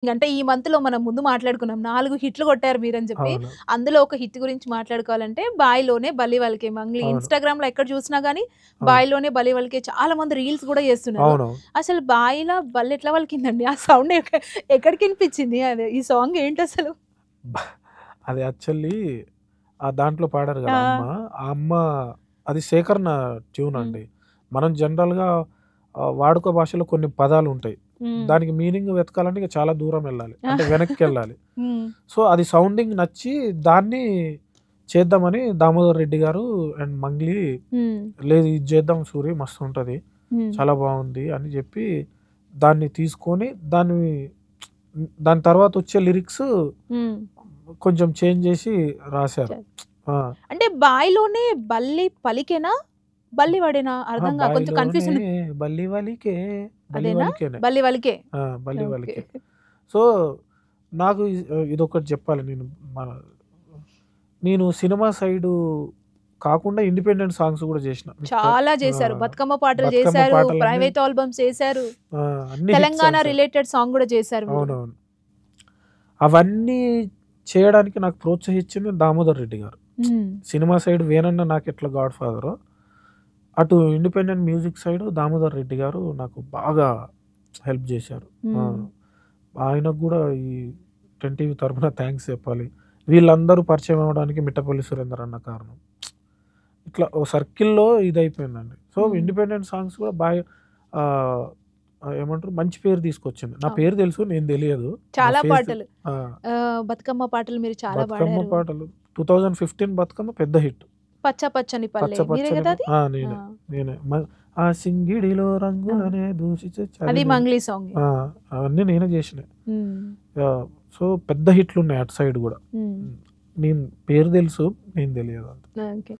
అంటే ఈ మంత్‌లో మనం ముందు మాట్లాడుకున్నాం. 4 హిట్‌లు కొట్టారు మీరని చెప్పి. అవును. అందులో ఒక హిట్ గురించి మాట్లాడుకోవాలంటే 'బాయిలోనే బల్లి పలికే మంగ్లీ' అవును. ఇన్‌స్టాగ్రామ్‌లో ఎక్కడ చూసినా గాని అవును. 'బాయిలోనే బల్లి పలికే' చాలా మంది రీల్స్ గూడా చేస్తున్నారు. అవునవును. అసలు బాయిల బల్లి ఎట్లా పలికిందండి? ఆ సౌండ్ ఎక్కడికి ఇనిపించింది? అది ఈ సాంగ్ ఏంటసలు? బ అది యాక్చువల్లీ దాంట్లో పాడారు ఆ! గదా! అమ్మ. ఆ అమ్మ అది సేకరణ ట్యూన్ హ్మ్. అండి. మనం జనరల్‌గా వాడుక భాషలో కొన్ని పదాలుంటాయి. హ్మ్. దానికి మీనింగ్ వెతకాలంటే ఇక చాలా దూరం ఎళ్ళాలి. అంటే వెనక్కెళ్ళాలి. హ్మ్. సో, అది సౌండింగ్ నచ్చి దాన్ని చేద్దామని దామోదర్ రెడ్డి గారు అండ్ మంగ్లీ హ్మ్. లేదు ఇది చేద్దాం సూరి మస్తుంటది. హ్మ్. చాలా బావుంది అని జెప్పి దాన్ని తీసుకొని దాని తర్వాతొచ్చే లిరిక్స్ హ్మ్. కొంచెం చేంజ్ జేసి రాశారు. చ ఆ! అంటే బాయిలోనే బల్లి పలికెనా? బల్లి పడేనా? ఆ! అర్థంగా కొంచెం బాయిలోనే కన్‌ఫ్యూజన్. బల్లి వలికే, బల్లి అదేనా? వలికేనే. బల్లి పలికే. బల్లి ఓకే. వలికే. సో, నాకు ఇదొకటి చెప్పాలి మన నేను సినిమా సైడు కాకుండా ఇండిపెండెంట్ సాంగ్స్ గూడా జేషిన. చాలా ఆ! చేశారు. బతుకమ్మ పాటలు బతుకమ్మ చేశారు. పాటలన్నీ ప్రైవేట్ ఆల్బమ్స్ చేశారు. అన్ని హిట్ తెలంగాణ సాంగ్సే. రిలేటెడ్ సాంగ్ గూడా చేశారు మీరు. అవునవును. అవన్నీ చేయడానికి నాకు ప్రోత్సహిచ్చింది దామోదర్ రెడ్డి గారు. హ్మ్. సినిమా సైడ్ వేణన్న నాకెట్లా గాడ్ ఫాదరో, అటు independent music side Damodar Reddy గారు నాకు బాగా హెల్ప్ జేశారు. ఆ! హ్మ్. ఆయనకు గూడా ఈ 10 టీవీ తరపున థాంక్స్ చెప్పాలి. వీళ్ళందరూ పరిచయం అవ్వడానికి మిట్టపల్లి సురేందర్ అన్న కారణం. ఇట్లా ఓ సర్కిల్‌లో ఇదయిపోయిందండి. సో, హ్మ్. ఇండిపెండెంట్ సాంగ్స్ గూడా ఆహ్, ఏమంటారు మంచి పేరు తీసుకొచ్చింది. నా అవును. పేరు తెలుసు నేను తెలియదు. నా చాలా ఫేస్ పాటలు. ఆ! బతుకమ్మ పాటలు మీరు చాలా బతుకమ్మ పాడారు. పాటలు 2015 బతుకమ్మ పెద్ద హిట్. పచ్చ పచ్చని పచ్చ పల్లె మీరే పచ్చని గదా అది? ఆ! నేనే. నేనే. ఆ సింగిడిలో ఆ! రంగులనే దూసి అది అది నేనే. మంగ్లీ సాంగే. ఆ! అవన్నీ నేనే జేసినయి. హ్మ్. సో, పెద్ద హిట్లున్నాయి అటు సైడ్ గూడా. హ్మ్. హ్మ్. నేను పేరు తెలుసు. నేను తెలియదు అంతే. ఓకే.